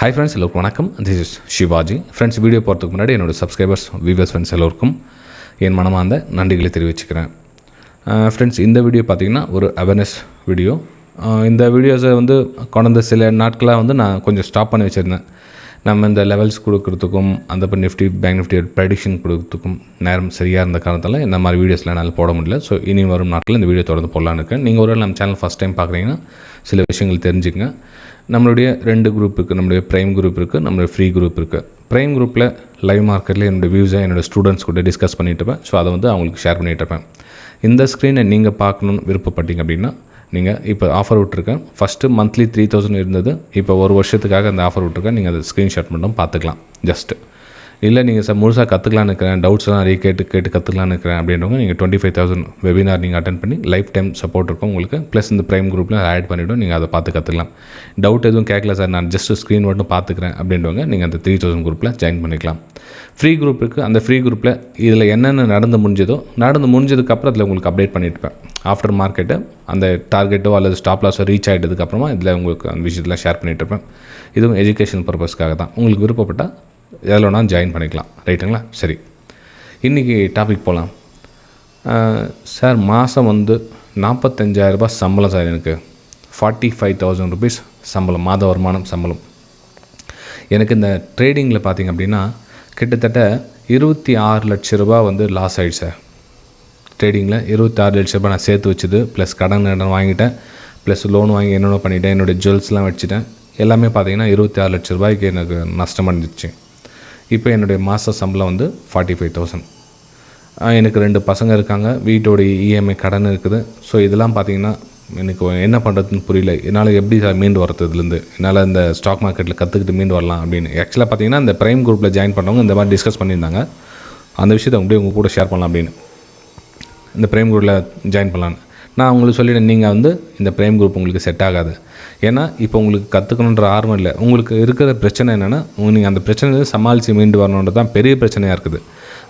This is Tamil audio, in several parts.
ஹாய் ஃப்ரெண்ட்ஸ், எல்லோருக்கும் வணக்கம். This is Shivaji. Friends, video போகிறதுக்கு முன்னாடி என்னோடய சப்ஸ்கிரைபர்ஸ், வியூவர்ஸ், ஃப்ரெண்ட்ஸ் எல்லோருக்கும் என் மனமார்ந்த நன்றிகளை தெரிவிச்சுக்கிறேன். ஃப்ரெண்ட்ஸ், இந்த வீடியோ பார்த்திங்கன்னா ஒரு அவேர்னஸ் வீடியோ. இந்த வீடியோஸை கடந்த சில நாட்களாக நான் கொஞ்சம் ஸ்டாப் பண்ணி வச்சுருந்தேன். நம்ம இந்த லெவல்ஸ் கொடுக்குறதுக்கும் அந்த நிஃப்டி பேங்க் நிஃப்டி ப்ரெடிக்ஷன் கொடுக்குறதுக்கும் நேரம் சரியாக இருந்த காரணத்தால் இந்த மாதிரி வீடியோஸ்லாம் என்னால் போட முடியல. ஸோ இனி வரும் நாட்களில் இந்த வீடியோ தொடர்ந்து போடலான்னு இருக்கேன். நீங்கள் ஒரு நம்ம சேனல் ஃபஸ்ட் டைம் பார்க்குறீங்கன்னா சில விஷயங்கள் தெரிஞ்சுக்கங்க. நம்மளுடைய 2 குரூப் இருக்குது. நம்மளுடைய ப்ரைம் குரூப் இருக்குது, நம்மளுடைய ஃப்ரீ குரூப் இருக்குது. ப்ரைம் குரூப்பில் லைவ் மார்க்கெட்டில் என்னோடய வியூஸை என்னோடய ஸ்டூடெண்ட்ஸ் கூட டிஸ்கஸ் பண்ணிட்டு இருப்பேன். ஸோ அதை அவங்களுக்கு ஷேர் பண்ணிகிட்டு இருப்பேன். இந்த ஸ்க்ரீனை நீங்கள் பார்க்கணுன்னு விருப்பப்பட்டீங்க அப்படின்னா நீங்கள் இப்போ ஆஃபர் விட்ருக்கேன். ஃபஸ்ட்டு மந்த்லி 3000 இருந்தது. இப்போ ஒரு வருஷத்துக்காக அந்த ஆஃபர் விட்ருக்கேன். நீங்கள் அதை ஸ்க்ரீன்ஷாட் மட்டும் பார்த்துக்கலாம். ஜஸ்ட்டு இல்லை நீங்கள் முழுசாக கற்றுக்கலான்னு இருக்கிறேன், டவுட்ஸ்லாம் நிறைய கேட்டு கற்றுக்கலான்னு இருக்கிறேன் அப்படின்றவங்க நீங்கள் 25,000 வெபினார் நீங்கள் அட்டென்ட் பண்ணி லைஃப் டைம் சப்போர்ட் இருக்கும் உங்களுக்கு. ப்ளஸ் இந்த ப்ரைம் குரூப்பில் ஆட் பண்ணிவிடும். நீங்கள் அதை பார்த்து கற்றுக்கலாம். டவுட் எதுவும் கேட்கல சார், நான் ஜஸ்ட் ஸ்க்ரீன் மட்டும் பார்த்துக்கிறேன் அப்படின்றவங்க நீங்கள் அந்த 3000 குரூப்பில் ஜாயின் பண்ணிக்கலாம். ஃப்ரீ குரூப் இருக்குது. அந்த ஃப்ரீ குரூப்பில் இதில் என்னென்ன நடந்து முடிஞ்சதுக்கப்புறம் அதில் உங்களுக்கு அப்டேட் பண்ணியிருப்பேன். ஆஃப்டர் மார்க்கெட்டு அந்த டார்கெட்டோ அல்லது ஸ்டாப் லாஸோ ரீச் ஆகிட்டதுக்கப்புறமா இதில் உங்களுக்கு அந்த விஷயத்தில் ஷேர் பண்ணிகிட்ருப்பேன். இதுவும் எஜுகேஷன் பர்பஸ்க்காக தான். உங்களுக்கு விருப்பப்பட்டால் எதில் நான் ஜாயின் பண்ணிக்கலாம். ரைட்டுங்களா? சரி, இன்றைக்கி டாபிக் போகலாம். சார், மாதம் 45,000 சம்பளம் சார். எனக்கு 45,000 ருபீஸ் சம்பளம், மாத வருமானம் சம்பளம். எனக்கு இந்த ட்ரேடிங்கில் பார்த்திங்க அப்படின்னா கிட்டத்தட்ட 26 லட்ச ரூபா லாஸ் ஆகிடுச்சு சார். ட்ரேடிங்கில் 26 லட்ச ரூபா நான் சேர்த்து வச்சுது, ப்ளஸ் கடன் வாங்கிட்டேன், ப்ளஸ் லோன் வாங்கி என்னென்ன பண்ணிட்டேன், என்னோடய ஜுவல்ஸ்லாம் வச்சுட்டேன். எல்லாமே பார்த்திங்கன்னா 26 லட்ச ரூபாய்க்கு எனக்கு நஷ்டம் அடைஞ்சிச்சு. இப்போ என்னுடைய மாத சம்பளம் 45,000. எனக்கு 2 பசங்க இருக்காங்க, வீட்டோடைய இஎம்ஐ கடன் இருக்குது. ஸோ இதெல்லாம் பார்த்திங்கன்னா எனக்கு என்ன பண்ணுறதுன்னு புரியல. என்னால் எப்படி மீண்டு வரது இதுலேருந்து, என்னால் இந்த ஸ்டாக் மார்க்கெட்டில் கற்றுக்கிட்டு மீண்டு வரலாம் அப்படின்னு. ஆக்சுவலாக பார்த்திங்கன்னா இந்த ப்ரைம் குரூப்பில் ஜாயின் பண்ணவங்க இந்த மாதிரி டிஸ்கஸ் பண்ணியிருந்தாங்க. அந்த விஷயத்தை அப்படியே உங்கள் கூட ஷேர் பண்ணலாம் அப்படின்னு இந்த ப்ரைம் குரூப்பில் ஜாயின் பண்ணலான்னு நான் உங்களுக்கு சொல்லிவிட்டேன். நீங்கள் இந்த ப்ரைம் குரூப் உங்களுக்கு செட் ஆகாது. ஏன்னா இப்போ உங்களுக்கு கற்றுக்கணுன்ற ஆர்வம் இல்லை. உங்களுக்கு இருக்கிற பிரச்சனை என்னென்னா, நீங்கள் அந்த பிரச்சனையை சமாளித்து மீண்டு வரணுன்றது தான் பெரிய பிரச்சனையாக இருக்குது.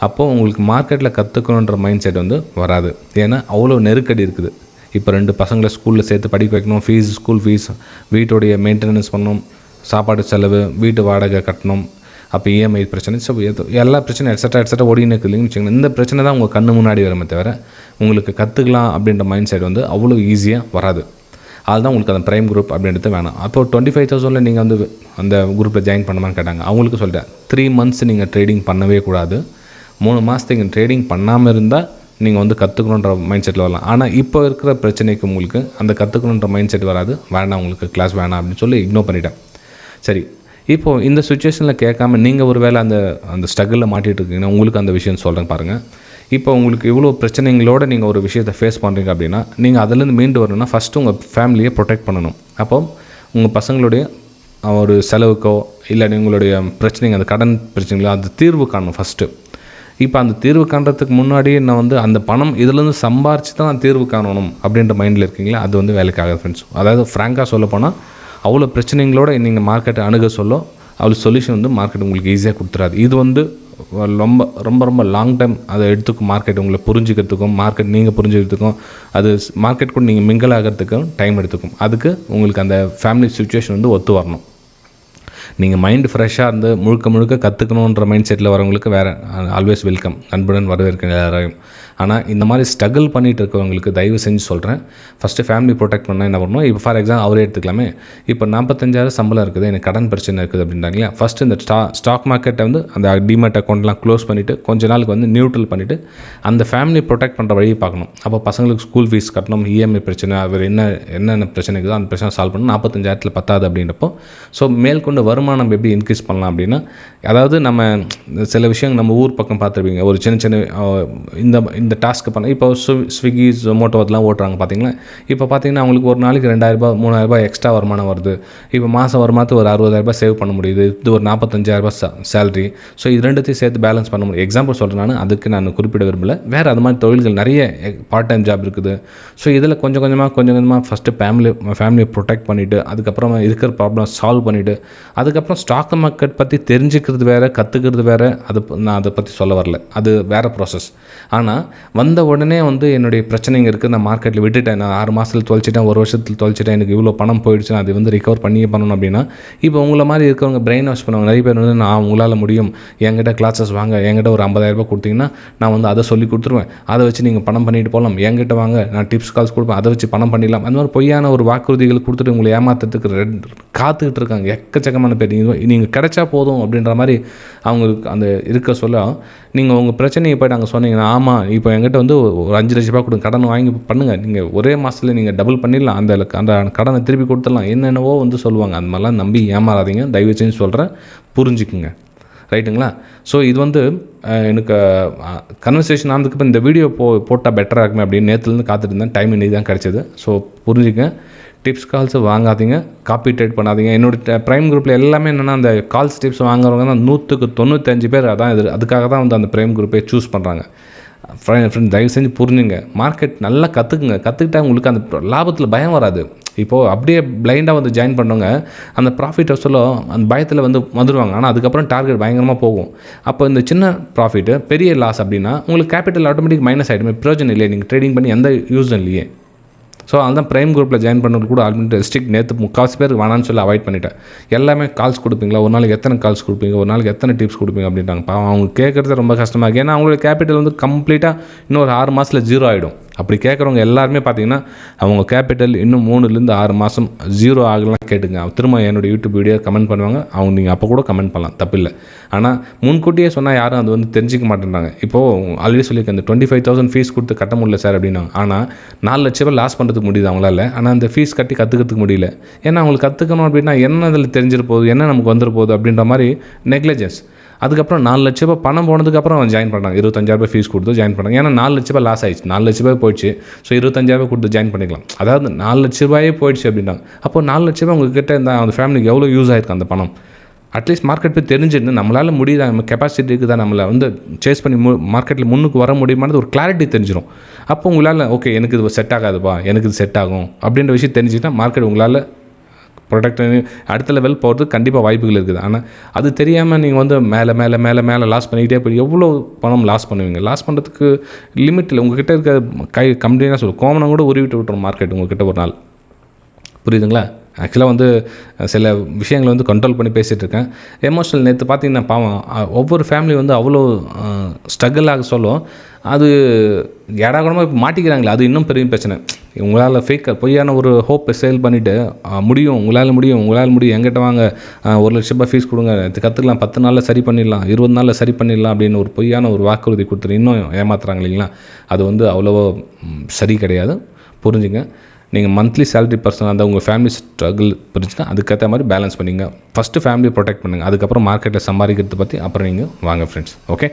அப்போது உங்களுக்கு மார்க்கெட்டில் கற்றுக்கணுன்ற மைண்ட் செட் வராது. ஏன்னா அவ்வளோ நெருக்கடி இருக்குது. இப்போ 2 பசங்களை ஸ்கூலில் சேர்த்து படிக்க வைக்கணும், ஃபீஸ், ஸ்கூல் ஃபீஸ், வீட்டோடைய மெயின்டெனன்ஸ் பண்ணணும், சாப்பாடு செலவு, வீட்டு வாடகை கட்டணும், அப்போ இஎம்ஐ பிரச்சனை, ஸோ எல்லா பிரச்சனையும் எட்ஸட்ரா ஓடின்னு இருக்குது இல்லைன்னு வச்சுக்கோங்க. இந்த பிரச்சனை தான் உங்கள் கண்ணு முன்னாடி வருமே தவிர உங்களுக்கு கற்றுக்கலாம் அப்படின்ற மைண்ட் செட் அவ்வளோ ஈஸியாக வராது. அதுதான் உங்களுக்கு அந்த ப்ரைம் குரூப் அப்படின்றது வேணாம். அப்போ 25,000 நீங்கள் அந்த குரூப்பில் ஜாயின் பண்ணமான்னு கேட்டாங்க. அவங்களுக்கு சொல்லிட்டேன், 3 months நீங்கள் ட்ரேடிங் பண்ணவே கூடாது. 3 மாதத்துக்கு நீங்கள் ட்ரேடிங் பண்ணாமல் இருந்தால் நீங்கள் கற்றுக்கணுன்ற மைண்ட் செட்டில் வரலாம். ஆனால் இப்போ இருக்கிற பிரச்சனைக்கு உங்களுக்கு அந்த கற்றுக்கணுன்ற மைண்ட் செட் வராது. வேணாம், உங்களுக்கு கிளாஸ் வேணாம் அப்படின்னு சொல்லி இக்னோர் பண்ணிட்டேன். சரி, இப்போது இந்த சுச்சுவேஷனில் கேட்காம நீங்கள் ஒரு வேளை அந்த ஸ்ட்ரகிளில் மாட்டிகிட்டு இருக்கீங்கன்னா உங்களுக்கு அந்த விஷயம் சொல்கிறேன் பாருங்கள். இப்போ உங்களுக்கு இவ்வளோ பிரச்சனைகளோடு நீங்கள் ஒரு விஷயத்தை ஃபேஸ் பண்ணுறீங்க அப்படின்னா நீங்கள் அதிலேருந்து மீண்டு வரணும்னா ஃபஸ்ட்டு உங்கள் ஃபேமிலியை ப்ரொடெக்ட் பண்ணணும். அப்போது உங்கள் பசங்களுடைய ஒரு செலவுக்கோ இல்லை உங்களுடைய பிரச்சனைங்க, அந்த கடன் பிரச்சனைகளோ அது தீர்வு காணணும் ஃபஸ்ட்டு. இப்போ அந்த தீர்வு காண்றதுக்கு முன்னாடியே நான் அந்த பணம் இதுலேருந்து சம்பாரித்து தான் நான் தீர்வு காணணும் அப்படின்ற மைண்டில் இருக்கீங்களா, அது வேலைக்கு ஆகாது ஃப்ரெண்ட்ஸ். அதாவது ஃப்ராங்காக சொல்ல போனால் அவ்வளோ பிரச்சனைகளோடு நீங்கள் மார்க்கெட்டை அணுக சொல்ல அவ்வளோ சொல்யூஷன் மார்க்கெட் உங்களுக்கு ஈஸியாக கொடுத்துறாது. இது ரொம்ப ரொம்ப ரொம்ப லாங் டைம் அதை எடுத்துக்கும். மார்க்கெட் உங்களை புரிஞ்சுக்கிறதுக்கும், மார்க்கெட் நீங்கள் புரிஞ்சுக்கிறதுக்கும், அது மார்க்கெட் கூட நீங்கள் மிங்கிள் ஆகிறதுக்கும் டைம் எடுத்துக்கும். அதுக்கு உங்களுக்கு அந்த ஃபேமிலி சுச்சுவேஷன் ஒத்து வரணும். நீங்கள் மைண்டு ஃப்ரெஷ்ஷாக இருந்து முழுக்க கற்றுக்கணுன்ற மைண்ட் செட்டில் வரவங்களுக்கு வேறு ஆல்வேஸ் வெல்கம், அன்புடன் வரவேற்க எல்லாரையும். ஆனால் இந்த மாதிரி ஸ்ட்ரகிள் பண்ணிகிட்டு இருக்கவங்களுக்கு தயவு செஞ்சு சொல்கிறேன், ஃபஸ்ட்டு ஃபேமிலி ப்ரொடெக்ட் பண்ணால் என்ன பண்ணணும். இப்போ ஃபார் எக்ஸாம்பிள் அவரே எடுத்துக்கலாமே. இப்போ 45,000 சம்பளம் இருக்குது, எனக்கு கடன் பிரச்சனை இருக்குது அப்படின்றாங்களா. ஃபஸ்ட்டு இந்த ஸ்டாக் மார்க்கெட்டை அந்த டிமேட் அக்கௌண்ட்லாம் க்ளோஸ் பண்ணிவிட்டு கொஞ்ச நாளுக்கு நியூட்ரல் பண்ணிவிட்டு அந்த ஃபேமிலி ப்ரொடெக்ட் பண்ணுற வழியை பார்க்கணும். அப்போ பசங்களுக்கு ஸ்கூல் ஃபீஸ் கட்டணும், இஎம்ஐ பிரச்சனை, அவர் என்னென்ன பிரச்சனை இருக்குதோ அந்த பிரச்சனை சால்வ் பண்ணணும். 45,000 பத்தாது அப்படின்றப்போ ஸோ மேற்கொண்டு வருமானம் எப்படி இன்க்ரீஸ் பண்ணலாம் அப்படின்னா, அதாவது நம்ம சில விஷயங்கள் நம்ம ஊர் பக்கம் பார்த்துருப்பீங்க. ஒரு சின்ன இந்த டாஸ்க்கு பண்ண இப்போ ஸ்விக்கி, ஜொமோட்டோ அதெல்லாம் ஓட்டுறாங்க பார்த்தீங்களா. இப்போ பார்த்தீங்கன்னா அவங்களுக்கு ஒரு நாளைக்கு 2,000 3,000 எக்ஸ்ட்ரா வருமானம் வருது. இப்போ மாதம் வருமானத்துக்கு ஒரு 60,000 சேவ் பண்ண முடியுது. இது ஒரு 45,000 சேலரி. ஸோ இது ரெண்டுத்தையும் சேர்த்து பேலன்ஸ் பண்ண முடியும். எக்ஸாம்பிள் சொல்கிறேன், அதுக்கு நான் குறிப்பிட விரும்பலை. வேறு அது மாதிரி தொழில்கள் நிறைய பார்ட் டைம் ஜாப் இருக்குது. ஸோ இதில் கொஞ்சம் கொஞ்சமாக ஃபஸ்ட்டு ஃபேமிலியை ப்ரொடெக்ட் பண்ணிவிட்டு அதுக்கப்புறமா இருக்கிற ப்ராப்ளம் சால்வ் பண்ணிவிட்டு அதுக்கப்புறம் ஸ்டாக் மார்க்கெட் பற்றி தெரிஞ்சுக்கிறது வேறு, கற்றுக்கிறது வேறு. நான் அதை பற்றி சொல்ல வரல, அது வேறு ப்ராசஸ். ஆனால் வந்த உடனே வந்து என்னுடைய பிரச்சனைங்க இருக்குது, நான் மார்க்கெட்டில் விட்டுட்டேன், நான் 6 மாதத்தில் தொலைச்சிட்டேன், 1 வருஷத்தில் தொலைச்சிட்டேன், எனக்கு இவ்வளோ பணம் போயிடுச்சு, அது வந்து ரிகவர் பண்ணியே பண்ணணும் அப்படின்னா, இப்போ உங்களை மாதிரி இருக்கிறவங்க பிரெயின் வாஷ் பண்ணுவாங்க. நிறைய பேர் வந்து நான் உங்களால் முடியும், என்கிட்ட கிளாஸஸ் வாங்க, என்கிட்ட ஒரு 50,000 ரூபாய் கொடுத்தீங்கன்னா நான் வந்து அதை சொல்லி கொடுத்துருவேன், அதை வச்சு நீங்கள் பணம் பண்ணிட்டு போகலாம், என்கிட்ட வாங்க நான் டிப்ஸ் கால்ஸ் கொடுப்பேன், அதை வச்சு பணம் பண்ணிடலாம். அந்த மாதிரி பொய்யான ஒரு வாக்குறுதிகள் கொடுத்துட்டு உங்களை ஏமாத்துறதுக்கு காத்துக்கிட்டு இருக்காங்க எக்கச்சக்கமான பேர். நீங்கள் கிடைச்சா போதும் அப்படின்ற மாதிரி அவங்களுக்கு அந்த இருக்க சொல்ல, நீங்கள் உங்கள் பிரச்சனையை போய்ட்டு அங்கே சொன்னீங்கன்னா, ஆமாம் இப்போ என்கிட்ட வந்து ஒரு 5 லட்ச ரூபா கொடுங்க, கடன் வாங்கி பண்ணுங்கள், நீங்கள் ஒரே மாதத்தில் நீங்கள் டபுள் பண்ணிடலாம், அந்த கடனை திருப்பி கொடுத்துடலாம், என்னென்னவோ வந்து சொல்லுவாங்க. அந்த மாதிரிலாம் நம்பி ஏமாறாதீங்க, தயவு செஞ்சு சொல்கிறேன், புரிஞ்சுக்குங்க. ரைட்டுங்களா? ஸோ இது வந்து எனக்கு கன்வர்சேஷன் ஆனதுக்கு இந்த வீடியோ போட்டால் பெட்டராக இருக்குமே அப்படின்னு நேற்றுலேருந்து காத்துட்டு இருந்தேன். டைம் இன்றைக்கி தான் கிடச்சிது. ஸோ புரிஞ்சுக்க, டிப்ஸ் கால்ஸை வாங்காதீங்க, காப்பி ட்ரேட் பண்ணாதீங்க. என்னோடய ப்ரைம் குரூப்பில் எல்லாமே என்னென்னா அந்த கால்ஸ் டிப்ஸ் வாங்குறவங்க தான் 195 பேர் அதான் அதுக்காக தான் வந்து அந்த ப்ரைம் குரூப்பை சூஸ் பண்ணுறாங்க. ஃப்ரெண்ட் தயவு செஞ்சு புரிஞ்சுங்க, மார்க்கெட் நல்லா கற்றுக்கிட்டா உங்களுக்கு அந்த லாபத்தில் பயம் வராது. இப்போது அப்படியே பிளைண்டாக வந்து ஜாயின் பண்ணவங்க அந்த ப்ராஃபிட் சொல்ல அந்த பயத்தில் வந்து வந்துடுவாங்க. ஆனால் அதுக்கப்புறம் டார்கெட் பயங்கரமாக போகும். அப்போ இந்த சின்ன ப்ராஃபிட்டு பெரிய லாஸ் அப்படின்னா உங்களுக்கு கேபிட்டல் ஆட்டோமேட்டிக் மைனஸ் ஆகிடுமே, பிரயோஜனம் இல்லையே, நீங்கள் ட்ரேடிங் பண்ணி எந்த யூஸும் இல்லையே. ஸோ அதுதான் ப்ரைம் குரூப்பில் ஜாயின் பண்ணது கூட ஆல்ரெடி ரெஸ்ட்ரிக்ட் நேற்று 3/4 பேர் வேணான்னு சொல்லி அவாய்ட் பண்ணிட்டேன். எல்லாமே கால்ஸ் கொடுப்பீங்களா, ஒரு நாளைக்கு எத்தனை கால்ஸ் கொடுப்பீங்க, ஒரு நாளைக்கு எத்தனை டிப்ஸ் கொடுப்பீங்க அப்படின்ட்டாங்க. பாவம் அவங்க கேட்குறது ரொம்ப கஷ்டமாக இருக்குது. ஏன்னா அவங்களோட கேபிட்டல் வந்து கம்ப்ளீட்டாக இன்னும் ஒரு 6 மாதத்தில் 0 ஆகிடும். அப்படி கேட்குறவங்க எல்லாருமே பார்த்தீங்கன்னா அவங்க கேபிட்டல் இன்னும் 3லேருந்து 6 மாதம் 0 ஆகலாம் கேட்டுங்க. திரும்ப என்னோடய யூடியூப் வீடியோ கமெண்ட் பண்ணுவாங்க, அவங்க நீங்கள் அப்போ கூட கமெண்ட் பண்ணலாம், தப்பில்லை. ஆனால் முன்கூட்டியே சொன்னால் யாரும் அது வந்து தெரிஞ்சிக்க மாட்டேன்றாங்க. இப்போது ஆல்ரெடி சொல்லியிருக்கேன், இந்த 25,000 ஃபீஸ் கொடுத்து கட்ட முடியல சார் அப்படின்னா, ஆனால் 4 லட்ச ரூபாய் லாஸ் பண்ணுறதுக்கு முடியுது அவங்களால. ஆனால் அந்த ஃபீஸ் கட்டி கற்றுக்கிறதுக்கு முடியல. ஏன்னா அவங்களுக்கு கற்றுக்கணும் அப்படின்னா என்ன அதில் தெரிஞ்சிட போகுது, என்ன நமக்கு வந்துட போகுது அப்படின்ற மாதிரி நெக்லெஜன்ஸ். அதுக்கப்புறம் 4 லட்ச ரூபாய் பணம் போனதுக்கப்புறம் அவன் ஜாயின் பண்ணாங்க, 25,000 ரூபாய் ஃபீஸ் கொடுத்து ஜாயின் பண்ணாங்க. ஏன்னா 4 லட்ச ரூபாய் லாஸ் ஆயிடுச்சு, 4 லட்ச ரூபாய் போயிடுச்சு. ஸோ 25,000 ரூபாய் கொடுத்து ஜாயின் பண்ணிக்கலாம். அதாவது 4 லட்ச ரூபாயே போயிடுச்சு அப்படின்னாங்க. அப்போ 4 லட்ச ரூபாய் உங்ககிட்ட இருந்தால் அந்த ஃபேமிலிக்கு எவ்வளோ யூஸ் ஆயிருக்கு அந்த பணம். அட்லீஸ்ட் மார்க்கெட் போய் தெரிஞ்சுருந்து நம்மளால் முடியுதா, நம்ம கெப்பாசிட்டி இருக்குதா, நம்மளை வந்து சேஸ் பண்ணி மார்க்கெட்டில் முன்னுக்கு வர முடியுமானது ஒரு கிளாரிட்டி தெரிஞ்சிடும். அப்போ உங்களால் ஓகே எனக்கு இது செட் ஆகாதுப்பா, எனக்கு இது செட் ஆகும் அப்படின்ற விஷயம் தெரிஞ்சுக்கிட்டால் மார்க்கெட் உங்களால் ப்ரொடக்ட் அடுத்த லெவல் போகிறதுக்கு கண்டிப்பாக வாய்ப்புகள் இருக்குது. ஆனால் அது தெரியாமல் நீங்கள் வந்து மேலே லாஸ் பண்ணிக்கிட்டே போய் எவ்வளோ பணம் லாஸ் பண்ணுவீங்க. லாஸ் பண்ணுறதுக்கு லிமிட் இல்லை. உங்கள்கிட்ட இருக்க கம்பெனியாக சொல்லும், கோமனம் கூட உருவிட்டு விட்டுரும் மார்க்கெட் உங்கள்கிட்ட ஒரு நாள். புரியுதுங்களா? ஆக்சுவலாக வந்து சில விஷயங்களை வந்து கண்ட்ரோல் பண்ணி பேசிகிட்டு இருக்கேன். எமோஷனல் நேற்று பார்த்தீங்கன்னா பாவம் ஒவ்வொரு ஃபேமிலி வந்து அவ்வளோ ஸ்ட்ரகிள் ஆக சொல்லும். அது ஏடாகூடமாக இப்போ மாட்டிக்கிறாங்களே, அது இன்னும் பெரிய பிரச்சனை. உங்களால் பொய்யான ஒரு ஹோப்பை சேல் பண்ணிவிட்டு முடியும், உங்களால் முடியும், என்கிட்ட வாங்க, 1 லட்ச ரூபாய் ஃபீஸ் கொடுங்க, கற்றுக்கலாம், 10 நாளில் சரி பண்ணிடலாம், 20 நாளில் சரி பண்ணிடலாம் அப்படின்னு ஒரு பொய்யான ஒரு வாக்குறுதி கொடுத்துட்டு இன்னும் ஏமாத்துறாங்க இல்லைங்களா? அது வந்து அவ்வளோவோ சரி கிடையாது. புரிஞ்சுங்க. நீங்கள் மந்த்லி சேலரி பர்சனாக இருந்தால் உங்கள் ஃபேமிலி ஸ்ட்ரகிள் புரிஞ்சுன்னா அதுக்கேற்ற மாதிரி பேலன்ஸ் பண்ணிங்க. ஃபஸ்ட்டு ஃபேமிலியை ப்ரொடெக்ட் பண்ணுங்கள், அதுக்கப்புறம் மார்க்கெட்டில் சம்பாதிக்கிறது பற்றி அப்புறம் நீங்கள் வாங்க ஃப்ரெண்ட்ஸ். ஓகே.